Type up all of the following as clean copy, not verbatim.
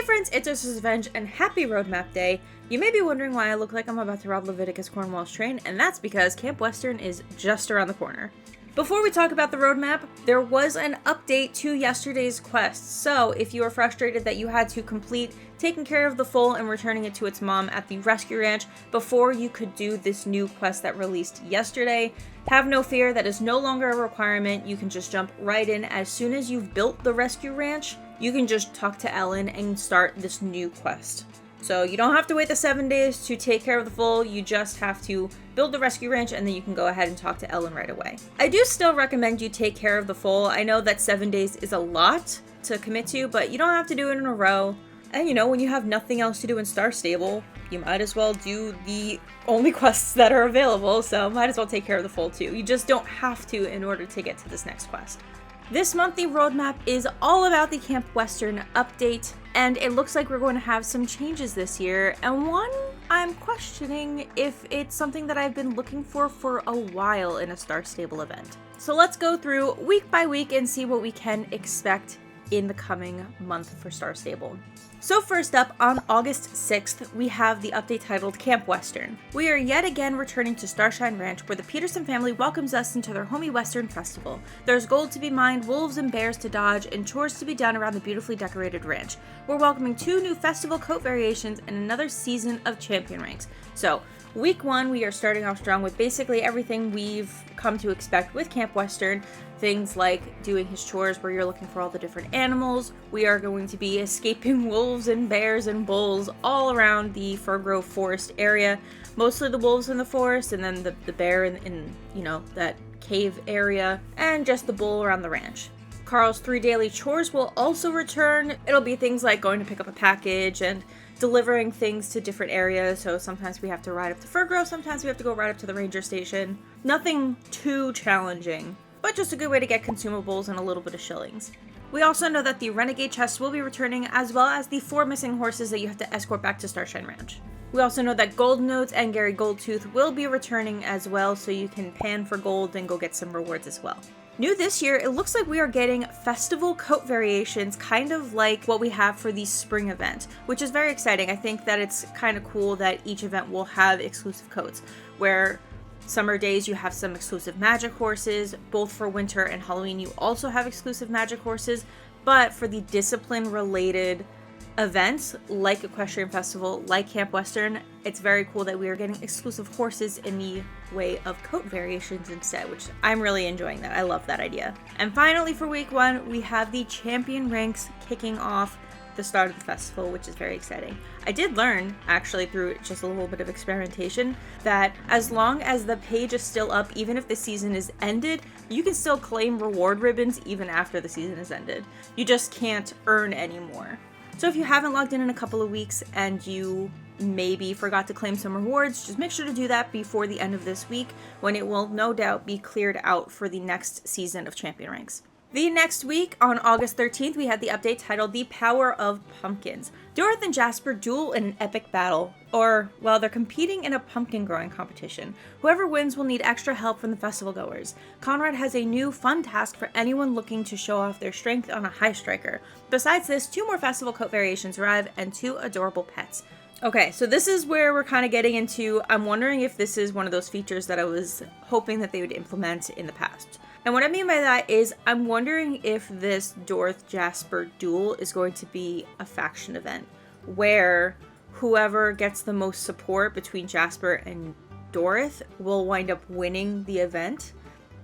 Hey friends, it's UrsulasRevenge and happy roadmap day. You may be wondering why I look like I'm about to rob Leviticus Cornwall's train, and that's because Camp Western is just around the corner. Before we talk about the roadmap, there was an update to yesterday's quest. So if you are frustrated that you had to complete taking care of the foal and returning it to its mom at the rescue ranch before you could do this new quest that released yesterday, have no fear, that is no longer a requirement. You can just jump right in. As soon as you've built the rescue ranch, you can just talk to Ellen and start this new quest. So you don't have to wait the 7 days to take care of the foal, you just have to build the rescue ranch and then you can go ahead and talk to Ellen right away. I do still recommend you take care of the foal. I know that 7 days is a lot to commit to, but you don't have to do it in a row. And you know, when you have nothing else to do in Star Stable, you might as well do the only quests that are available, so might as well take care of the foal too. You just don't have to in order to get to this next quest. This month, the roadmap is all about the Camp Western update, and it looks like we're going to have some changes this year, and one I'm questioning if it's something that I've been looking for a while in a Star Stable event. So let's go through week by week and see what we can expect in the coming month for Star Stable. So first up, on August 6th, we have the update titled Camp Western. We are yet again returning to Starshine Ranch, where the Peterson family welcomes us into their homey Western festival. There's gold to be mined, wolves and bears to dodge, and chores to be done around the beautifully decorated ranch. We're welcoming 2 new festival coat variations and another season of champion ranks. So, week 1, we are starting off strong with basically everything we've come to expect with Camp Western. Things like doing his chores where you're looking for all the different animals. We are going to be escaping wolves and bears and bulls all around the Fir Grove Forest area. Mostly the wolves in the forest, and then the bear in you know, that cave area, and just the bull around the ranch. Carl's 3 daily chores will also return. It'll be things like going to pick up a package and delivering things to different areas. So sometimes we have to ride up to Fir Grove, sometimes we have to go right up to the ranger station. Nothing too challenging, but just a good way to get consumables and a little bit of shillings. We also know that the Renegade chest will be returning, as well as the 4 missing horses that you have to escort back to Starshine Ranch. We also know that Gold Notes and Gary Goldtooth will be returning as well, so you can pan for gold and go get some rewards as well. New this year, it looks like we are getting festival coat variations, kind of like what we have for the spring event, which is very exciting. I think that it's kind of cool that each event will have exclusive coats, where summer days you have some exclusive magic horses. Both for winter and Halloween you also have exclusive magic horses, but for the discipline related events like Equestrian Festival, like Camp Western, it's very cool that we are getting exclusive horses in the way of coat variations instead, which I'm really enjoying that. I love that idea. And finally, for week 1, we have the champion ranks kicking off the start of the festival, which is very exciting. I did learn, actually, through just a little bit of experimentation, that as long as the page is still up, even if the season is ended, you can still claim reward ribbons even after the season is ended. You just can't earn anymore. So if you haven't logged in a couple of weeks and you maybe forgot to claim some rewards, just make sure to do that before the end of this week, when it will no doubt be cleared out for the next season of Champion Ranks. The next week, on August 13th, we had the update titled The Power of Pumpkins. Dorothy and Jasper duel in an epic battle, or, well, they're competing in a pumpkin growing competition. Whoever wins will need extra help from the festival goers. Conrad has a new fun task for anyone looking to show off their strength on a high striker. Besides this, 2 more festival coat variations arrive and 2 adorable pets. Okay, so this is where we're kind of getting into, I'm wondering if this is one of those features that I was hoping that they would implement in the past. And what I mean by that is, I'm wondering if this Dorothy-Jasper duel is going to be a faction event, where whoever gets the most support between Jasper and Dorothy will wind up winning the event,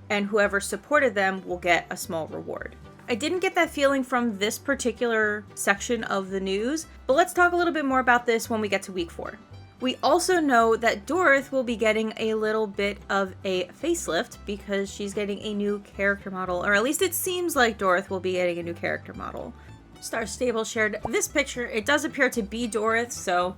and whoever supported them will get a small reward. I didn't get that feeling from this particular section of the news, but let's talk a little bit more about this when we get to week 4. We also know that Dorothy will be getting a little bit of a facelift because she's getting a new character model, or at least it seems like Dorothy will be getting a new character model. Star Stable shared this picture. It does appear to be Dorothy, so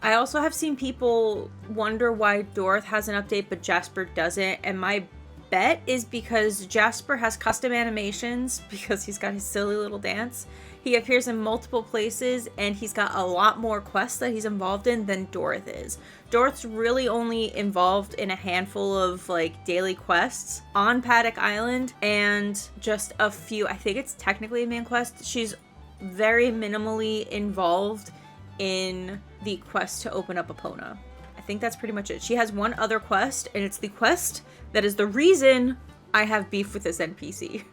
I also have seen people wonder why Dorothy has an update but Jasper doesn't, and my bet is because Jasper has custom animations because he's got his silly little dance. He appears in multiple places, and he's got a lot more quests that he's involved in than Dorothy is. Dorothy's really only involved in a handful of like daily quests on Paddock Island, and just a few, I think it's technically a main quest. She's very minimally involved in the quest to open up Epona. I think that's pretty much it. She has one other quest, and it's the quest that is the reason I have beef with this NPC.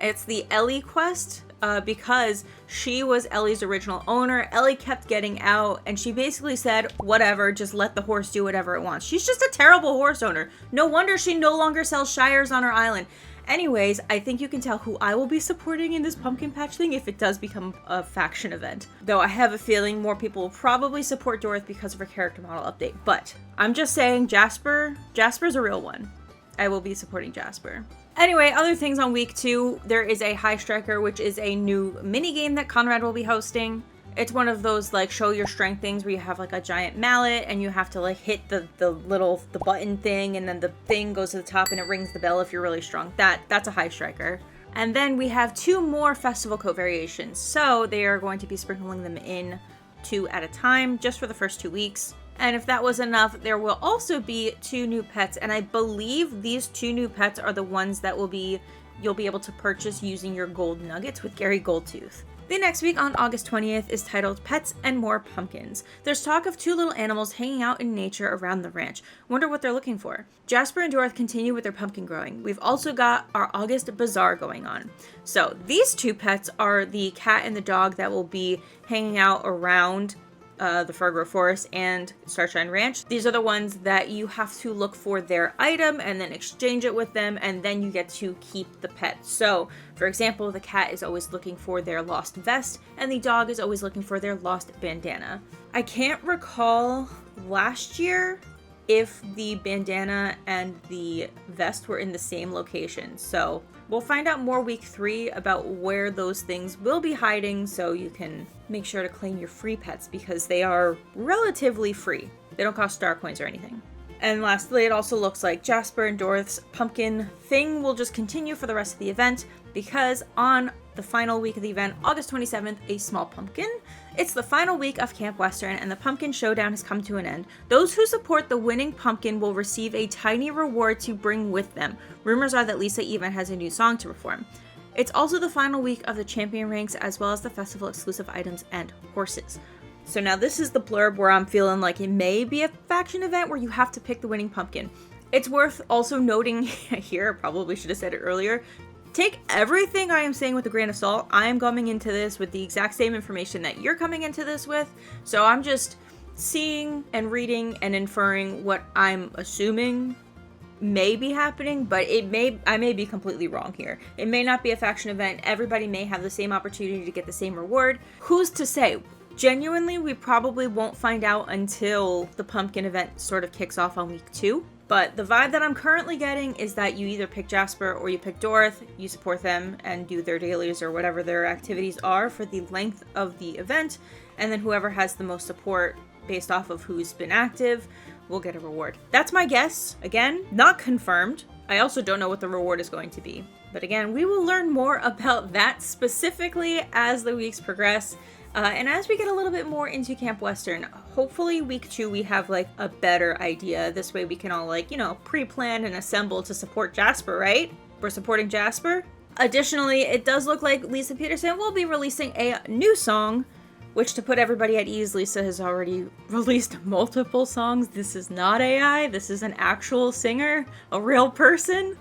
It's the Ellie quest, because she was Ellie's original owner. Ellie kept getting out, and she basically said, whatever, just let the horse do whatever it wants. She's just a terrible horse owner. No wonder she no longer sells shires on her island. Anyways, I think you can tell who I will be supporting in this pumpkin patch thing if it does become a faction event. Though I have a feeling more people will probably support Dorothy because of her character model update. But I'm just saying, Jasper's a real one. I will be supporting Jasper. Anyway, other things on week 2, there is a High Striker, which is a new mini game that Conrad will be hosting. It's one of those like show your strength things where you have like a giant mallet and you have to like hit the button thing, and then the thing goes to the top and it rings the bell if you're really strong. That's a High Striker. And then we have 2 more festival coat variations. So they are going to be sprinkling them in 2 at a time just for the first 2 weeks. And if that was enough, there will also be 2 new pets, and I believe these 2 new pets are the ones that you'll be able to purchase using your gold nuggets with Gary Goldtooth. The next week on August 20th is titled Pets and More Pumpkins. There's talk of 2 little animals hanging out in nature around the ranch. Wonder what they're looking for. Jasper and Dorothy continue with their pumpkin growing. We've also got our August Bazaar going on. So these 2 pets are the cat and the dog that will be hanging out around the Fargo Forest and Starshine Ranch. These are the ones that you have to look for their item and then exchange it with them, and then you get to keep the pet. So, for example, the cat is always looking for their lost vest, and the dog is always looking for their lost bandana. I can't recall last year if the bandana and the vest were in the same location, so we'll find out more week 3 about where those things will be hiding, so you can make sure to claim your free pets because they are relatively free. They don't cost star coins or anything. And lastly, it also looks like Jasper and Dorothy's pumpkin thing will just continue for the rest of the event, because on the final week of the event, August 27th, a small pumpkin. It's the final week of Camp Western, and the pumpkin showdown has come to an end. Those who support the winning pumpkin will receive a tiny reward to bring with them. Rumors are that Lisa even has a new song to perform. It's also the final week of the champion ranks, as well as the festival exclusive items and horses. So now this is the blurb where I'm feeling like it may be a faction event where you have to pick the winning pumpkin. It's worth also noting here, I probably should have said it earlier, take everything I am saying with a grain of salt. I am coming into this with the exact same information that you're coming into this with, so I'm just seeing and reading and inferring what I'm assuming may be happening, but I may be completely wrong here. It may not be a faction event. Everybody may have the same opportunity to get the same reward. Who's to say? Genuinely, we probably won't find out until the pumpkin event sort of kicks off on week 2. But the vibe that I'm currently getting is that you either pick Jasper or you pick Dorothy, you support them and do their dailies or whatever their activities are for the length of the event, and then whoever has the most support based off of who's been active will get a reward. That's my guess. Again, not confirmed. I also don't know what the reward is going to be. But again, we will learn more about that specifically as the weeks progress. And as we get a little bit more into Camp Western, hopefully week 2 we have like a better idea. This way we can all like, pre-plan and assemble to support Jasper, right? We're supporting Jasper. Additionally, it does look like Lisa Peterson will be releasing a new song, which, to put everybody at ease, Lisa has already released multiple songs. This is not AI. This is an actual singer, a real person.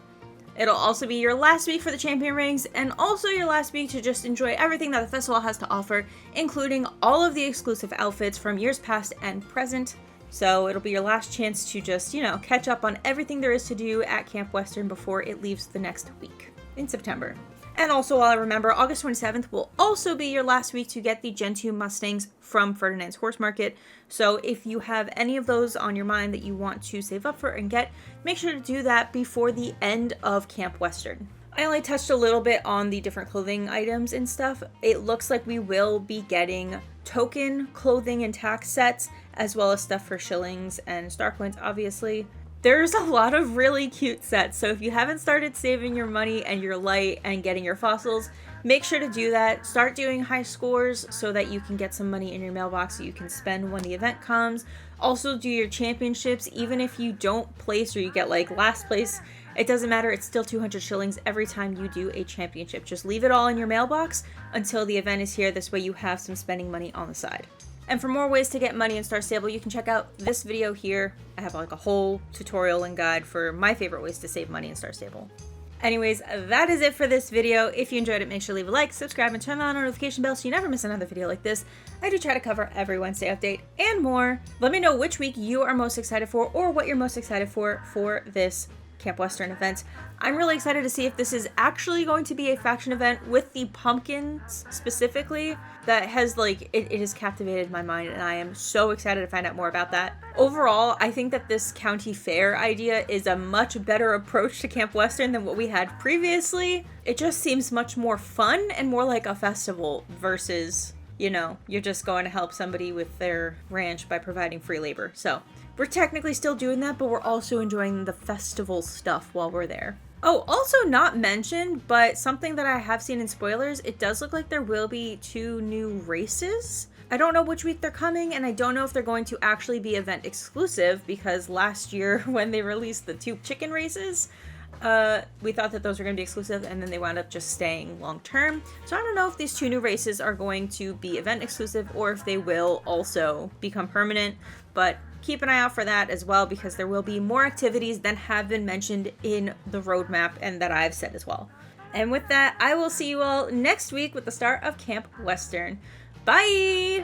It'll also be your last week for the champion rings, and also your last week to just enjoy everything that the festival has to offer, including all of the exclusive outfits from years past and present. So it'll be your last chance to just, catch up on everything there is to do at Camp Western before it leaves the next week in September. And also, while I remember, August 27th will also be your last week to get the Gen 2 Mustangs from Ferdinand's Horse Market. So if you have any of those on your mind that you want to save up for and get, make sure to do that before the end of Camp Western. I only touched a little bit on the different clothing items and stuff. It looks like we will be getting token clothing and tax sets, as well as stuff for shillings and star coins, obviously. There's a lot of really cute sets, so if you haven't started saving your money and your light and getting your fossils, make sure to do that. Start doing high scores so that you can get some money in your mailbox that you can spend when the event comes. Also do your championships, even if you don't place or you get like last place It doesn't matter, it's still 200 shillings every time you do a championship. Just leave it all in your mailbox until the event is here. This way you have some spending money on the side. And for more ways to get money in Star Stable, you can check out this video here. I have like a whole tutorial and guide for my favorite ways to save money in Star Stable. Anyways, that is it for this video. If you enjoyed it, make sure to leave a like, subscribe, and turn on the notification bell so you never miss another video like this. I do try to cover every Wednesday update and more. Let me know which week you are most excited for or what you're most excited for this Camp Western event. I'm really excited to see if this is actually going to be a faction event with the pumpkins specifically. That has it has captivated my mind, and I am so excited to find out more about that. Overall, I think that this county fair idea is a much better approach to Camp Western than what we had previously. It just seems much more fun and more like a festival versus, you know, you're just going to help somebody with their ranch by providing free labor. So we're technically still doing that, but we're also enjoying the festival stuff while we're there. Oh, also not mentioned, but something that I have seen in spoilers, it does look like there will be 2 new races. I don't know which week they're coming, and I don't know if they're going to actually be event exclusive, because last year when they released the 2 chicken races, we thought that those were going to be exclusive, and then they wound up just staying long term. So I don't know if these 2 new races are going to be event exclusive or if they will also become permanent, but keep an eye out for that as well, because there will be more activities than have been mentioned in the roadmap and that I've said as well. And with that, I will see you all next week with the start of Camp Western. Bye!